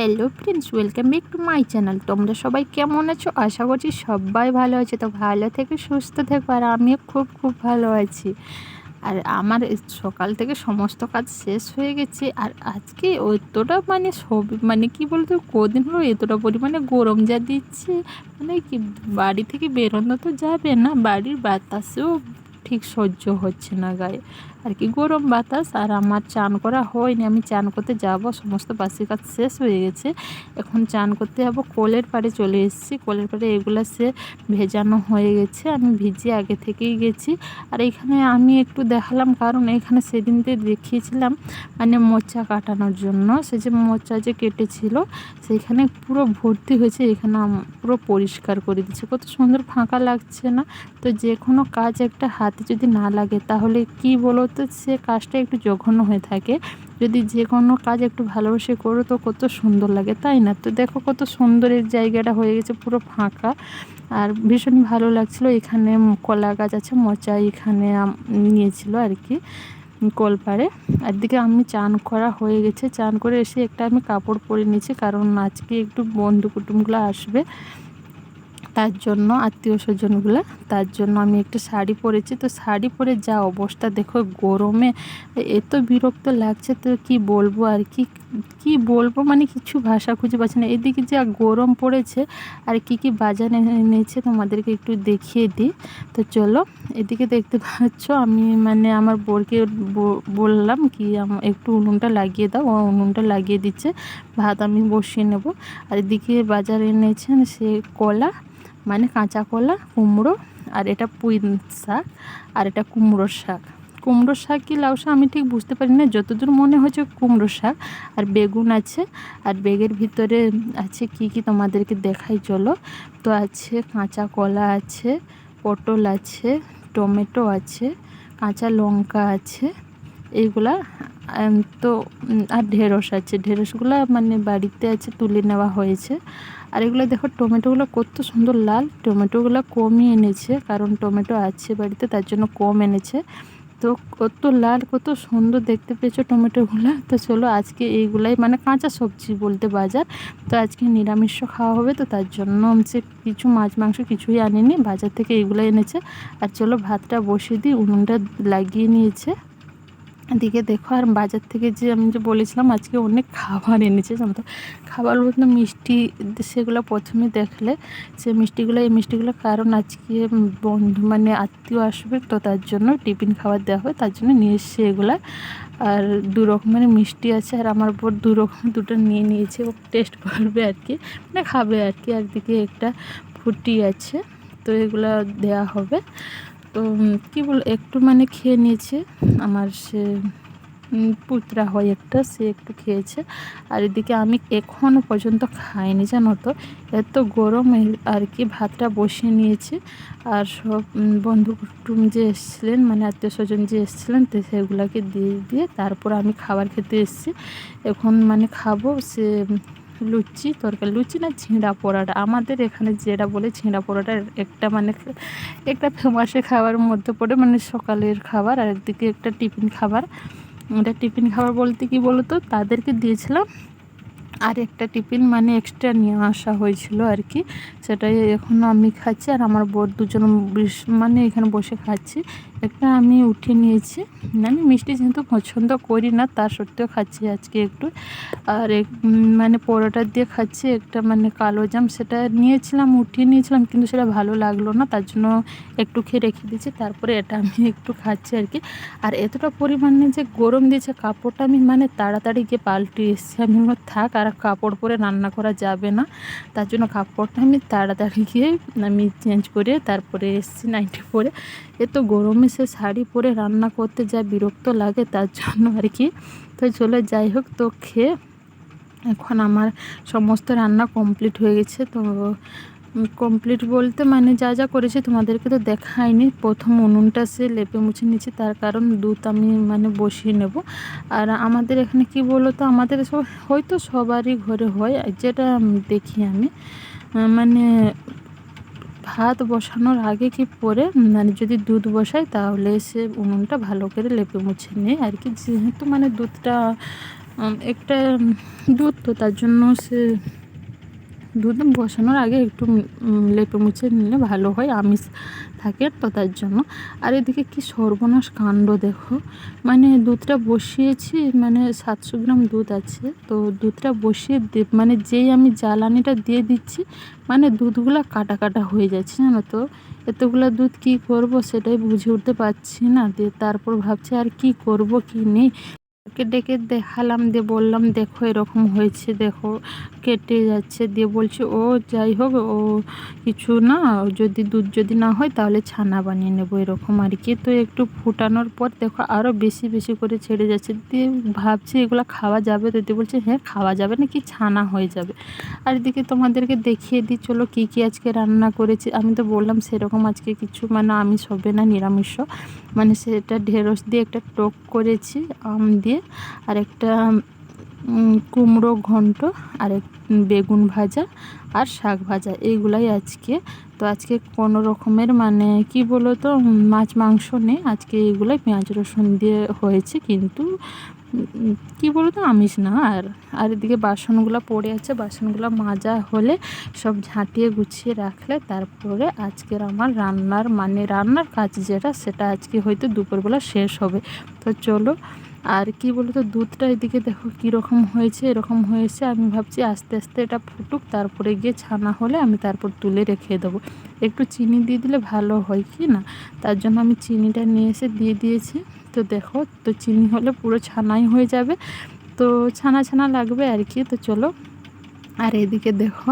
Hello friends, welcome back to my channel. তোমরা সবাই কেমন আছো? আশা করছি সবাই ভালো আছে। তো ভালো থেকে সুস্থ থেকো, আর আমিও খুব খুব ভালো আছি। আর আমার সকাল থেকে সমস্ত কাজ শেষ হয়ে গেছে। আর আজকে এতটা মানে কি বলতো, কদিন হলো এতটা পরিমাণে গরম যা দিচ্ছে, মানে কি বাড়ি থেকে বেরোনো তো যাবে না, বাড়ির বাতাসেও ঠিক সহ্য হচ্ছে না গায়ে, আর কি গরম বাতাস। আর আমার চান করা হয়নি, আমি চান করতে যাব, সমস্ত বাসি কাজ শেষ হয়ে গেছে। এখন চান করতে যাবো, কলের পাড়ে চলে এসেছি। কলের পাড়ে এগুলো সে ভেজানো হয়ে গেছে, আমি ভিজিয়ে আগে থেকেই গেছি। আর এখানে আমি একটু দেখালাম, কারণ এখানে সেদিনকে দেখিয়েছিলাম মানে মোচা কাটানোর জন্য। সে যে মোচা যে কেটেছিল সেইখানে পুরো ভর্তি হয়েছে, এখানে পুরো পরিষ্কার করে দিচ্ছে। কত সুন্দর ফাঁকা লাগছে না? তো যে কোনো কাজ একটা হাতে যদি না লাগে তাহলে কি বলো তো, সে কাজটা একটু জঘন্য হয়ে থাকে। যদি যে কোনো কাজ একটু ভালোবেসে করো তো কত সুন্দর লাগে, তাই না? তো দেখো কত সুন্দর এই জায়গাটা হয়ে গেছে, পুরো ফাঁকা। আর ভীষণ ভালো লাগছিল। এখানে কলা গাছ আছে, মোচা এখানে নিয়েছিল আর কি কলপাড়ে। একদিকে আমি চান করা হয়ে গেছে, চান করে এসে একটা আমি কাপড় পরে নিয়েছি, কারণ আজকে একটু বন্ধু কুটুমগুলো আসবে, তার জন্য আত্মীয় স্বজনগুলো, তার জন্য আমি একটা শাড়ি পরেছি। তো শাড়ি পরে যা অবস্থা দেখো, গরমে এত বিরক্ত লাগছে, তো কি বলবো আর কি বলবো, মানে কিছু ভাষা খুঁজে পাচ্ছি না। এদিকে যা গরম পড়েছে, আর কি বাজার এনেছে তোমাদেরকে একটু দেখিয়ে দিই। তো চলো, এদিকে দেখতে পাচ্ছ আমি মানে আমার বোরকে বললাম কি একটু উনুনটা লাগিয়ে দাও, ও উনুনটা লাগিয়ে দিচ্ছে, ভাত আমি বসিয়ে নেব। আর এদিকে বাজার এনেছেন সে কলা, মানে কাঁচা কলা, কুমড়ো, আর এটা পুঁই শাক, আর এটা কুমড়োর শাক। কুমড়োর শাক কি লাউ শাক আমি ঠিক বুঝতে পারি না, যতদূর মনে হচ্ছে কুমড়োর শাক। আর বেগুন আছে, আর বেগের ভিতরে আছে কি তোমাদেরকে দেখাই চলো। তো আছে কাঁচা কলা আছে, পটল আছে, টমেটো আছে, কাঁচা লঙ্কা আছে, এইগুলা। তো আর ঢেঁড়স আছে, ঢেঁড়সগুলো মানে বাড়িতে আছে, তুলে নেওয়া হয়েছে। আর এগুলো দেখো, টমেটোগুলো কত সুন্দর লাল, টমেটোগুলো কমই এনেছে, কারণ টমেটো আছে বাড়িতে, তার জন্য কম এনেছে। তো কত লাল, কত সুন্দর দেখতে পেয়েছো টমেটোগুলো। তো চলো, আজকে এইগুলাই মানে কাঁচা সবজি বলতে বাজার। তো আজকে নিরামিষ খাওয়া হবে, তো তার জন্য সে কিছু মাছ মাংস কিছুই আনেনি, বাজার থেকে এইগুলো এনেছে। আর চলো ভাতটা বসিয়ে দিই, উনুনটা লাগিয়ে নিয়েছে। এদিকে দেখো, আর বাজার থেকে যে আমি যে বলেছিলাম আজকে অনেক খাবার এনেছে, জানো তো? খাবার বলতে মিষ্টি, সেগুলো প্রথমে দেখলে সে মিষ্টিগুলো, এই মিষ্টিগুলো কারণ আজকে বন্ধু মানে আত্মীয় আসবে, তো তার জন্য টিফিন খাবার দেওয়া হয়, তার জন্য নিয়ে এসছে এগুলা। আর দু রকমের মিষ্টি আছে, আর আমার বোন দু রকম দুটো নিয়ে নিয়েছে, ও টেস্ট করবে আর কি, মানে খাবে আর কি। আর দিকে একটা ফুটি আছে, তো এগুলো দেওয়া হবে। তো কী বল, একটু মানে খেয়ে নিয়েছে আমার সে পুতরা হয় একটা, সে একটু খেয়েছে। আর এদিকে আমি এখনও পর্যন্ত খাইনি, জানো তো? এত গরম আর কি। ভাতটা বসিয়ে নিয়েছি, আর সব বন্ধু কুটুম যে এসেছিলেন, মানে আত্মীয় স্বজন যে এসেছিলেন, তো সেগুলোকে দিয়ে দিয়ে তারপর আমি খাবার খেতে এসেছি। এখন মানে খাবো সে লুচি তরকারি, লুচি না ছিঁড়া পোড়াটা, আমাদের এখানে যেটা বলে ছিঁড়া পোড়াটা, একটা মানে একটা ফেমাসের খাবারের মধ্যে পড়ে, মানে সকালের খাবার। আর একদিকে একটা টিফিন খাবার। এটা টিফিন খাবার বলতে কি বলো তো, তাদেরকে দিয়েছিলাম, আর একটা টিফিন মানে এক্সট্রা নিয়ে আসা হয়েছিল আর কি, সেটাই এখন আমি খাচ্ছি। আর আমার বর দুজন মানে এখানে বসে খাচ্ছি। একটা আমি উঠে নিয়েছি, মানে মিষ্টি যেহেতু পছন্দ করি না, তার সত্ত্বেও খাচ্ছি আজকে একটু। আর মানে পরোটা দিয়ে খাচ্ছি একটা, মানে কালো জাম, সেটা নিয়েছিলাম, উঠিয়ে নিয়েছিলাম, কিন্তু সেটা ভালো লাগলো না, তার জন্য একটু খেয়ে রেখে দিয়েছি। তারপরে এটা আমি একটু খাচ্ছি আর কি। আর এতটা পরিমাণে যে গরম দিয়েছে, কাপড়টা আমি মানে তাড়াতাড়ি গিয়ে পাল্টে এসেছি। আমি থাক, আর কাপড় পরে রান্না করা যাবে না, তার জন্য কাপড়টা আমি তাড়াতাড়ি গিয়ে আমি চেঞ্জ করে তারপরে এসেছি নাইটি পরে। এত গরমে সে শাড়ি পরে রান্না করতে যা বিরক্ত লাগে, তার জন্য আর কি। তো চলে যাই হোক, তো খেয়ে এখন আমার সমস্ত রান্না কমপ্লিট হয়ে গেছে। তো কমপ্লিট বলতে মানে যা যা করেছি তোমাদেরকে তো দেখাইনি। প্রথম উনুনটা সে লেপে মুছে নিয়েছি, তার কারণ দুধ আমি মানে বসিয়ে নেব। আর আমাদের এখানে কি বলো তো, আমাদের হয়তো সবারই ঘরে হয়, যেটা দেখি আমি মানে ভাত বসানোর আগে কি পরে মানে যদি দুধ বসাই, তাহলে সে উনুনটা ভালো করে লেপে মুছে নেয় আর কি। যেহেতু মানে দুধটা একটা দুধ, তো তার জন্য সে দুধ বসানোর আগে একটু লেপে মুছে নিলে ভালো হয়, আমিষ থাকে তো তার জন্য। আর এদিকে কি সর্বনাশ কাণ্ড দেখো, মানে দুধটা বসিয়েছি, মানে 700 গ্রাম দুধ আছে, তো দুধটা বসিয়ে মানে যেই আমি জ্বালানিটা দিয়ে দিচ্ছি, মানে দুধগুলো কাটা কাটা হয়ে যাচ্ছে জানো তো। এতগুলো দুধ কি করব সেটাই বুঝে উঠতে পারছি না। দিয়ে তারপর ভাবছি আর কি করব কি নেই, ওকে ডেকে দেখালাম, দিয়ে বললাম দেখো এরকম হয়েছে, দেখো কেটে যাচ্ছে। দিয়ে বলছে ও যাই হোক, ও কিছু না, যদি দুধ যদি না হয় তাহলে ছানা বানিয়ে নেবো এরকম আর কি। তো একটু ফুটানোর পর দেখো আরও বেশি বেশি করে ছেড়ে যাচ্ছে। দিয়ে ভাবছি এগুলো খাওয়া যাবে তো? দিয়ে বলছে হ্যাঁ খাওয়া যাবে, না কি ছানা হয়ে যাবে। আর এদিকে তোমাদেরকে দেখিয়ে দিই চলো কী কী আজকে রান্না করেছি। আমি তো বললাম সেরকম আজকে কিছু মানে আমিষ হবে না, নিরামিষ, মানে সেটা ঢেঁড়স দিয়ে একটা টক করেছি আম দিয়ে, আর একটা কুমড়ো ঘন্ট, আর বেগুন ভাজা আর শাক ভাজা, এইগুলাই আজকে। তো আজকে কোনো রকমের মানে কি বলো তো মাছ মাংস নেই আজকে, এইগুলোই পেঁয়াজ রসুন দিয়ে হয়েছে, কিন্তু কি বলো তো আমিষ না। আর এদিকে বাসনগুলো পড়ে আছে, বাসনগুলো মাজা হলে সব ঝাঁটিয়ে গুছিয়ে রাখলে তারপরে আজকের আমার রান্নার কাজ যেটা সেটা আজকে হয়তো দুপুরবেলা শেষ হবে। তো চলো, আর কি বলো তো দুধটা এদিকে দেখো কীরকম হয়েছে, এরকম হয়েছে। আমি ভাবছি আস্তে আস্তে এটা ফুটুক, তারপরে গিয়ে ছানা হলে আমি তারপর তুলে রেখে দেবো। একটু চিনি দিয়ে দিলে ভালো হয় কি না, তার জন্য আমি চিনিটা নিয়ে এসে দিয়ে দিয়েছি। তো দেখো, তো চিনি হলে পুরো ছানাই হয়ে যাবে, তো ছানা ছানা লাগবে আর কি। তো চলো, আর এদিকে দেখো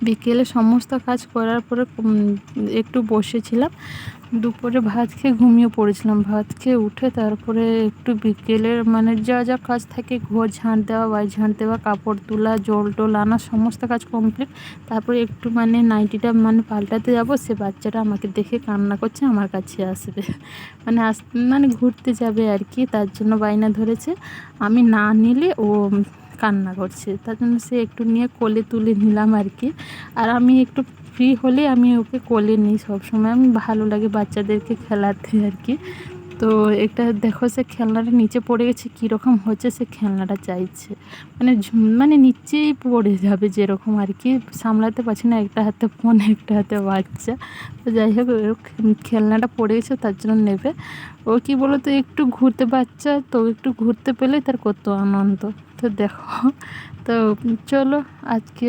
বিকেলে সমস্ত কাজ করার পরে একটু বসেছিলাম, দুপুরে ভাত খেয়ে ঘুমিয়ে পড়েছিলাম। ভাত খেয়ে উঠে তারপরে একটু বিকেলের মানে যা যা কাজ থাকে, ঘর ঝাঁট দেওয়া, বাড়ি ঝাঁট দেওয়া, কাপড় তোলা, জল টল আনা, সমস্ত কাজ কমপ্লিট। তারপরে একটু মানে নাইটিটা মানে পাল্টাতে যাব, সে বাচ্চাটা আমাকে দেখে কান্না করছে, আমার কাছে আসবে, মানে ঘুরতে যাবে আর কি, তার জন্য বায়না ধরেছে। আমি না নিলে ও কান্না করছে, তার জন্য সে একটু নিয়ে কোলে তুলে নিলাম আর কি। আর আমি একটু ফ্রি হলে আমি ওকে কোলে নিই সবসময়, আমি ভালো লাগে বাচ্চাদেরকে খেলাতে আর কি। তো এটা দেখো, সে খেলনাটা নিচে পড়ে গেছে, কীরকম হচ্ছে, সে খেলনাটা চাইছে, মানে নিচেই পড়ে যাবে যেরকম আর কি, সামলাতে পারছি না, একটা হাতে ফোন একটা হাতে বাচ্চা। তো যাই হোক খেলনাটা পড়ে গেছে তার জন্য নেবে। ও কি বলো তো একটু ঘুরতে, বাচ্চা তো একটু ঘুরতে পেলে তার কত আনন্দ। তো দেখো, তো চলো আজকে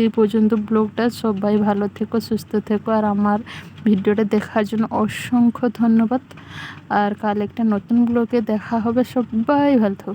এই পর্যন্ত ব্লগটা। সবাই ভালো থেকো, সুস্থ থেকো, আর আমার ভিডিওটা দেখার জন্য অসংখ্য ধন্যবাদ। আর কাল একটা নতুন ব্লগে দেখা হবে, সবাই ভালো থেকো।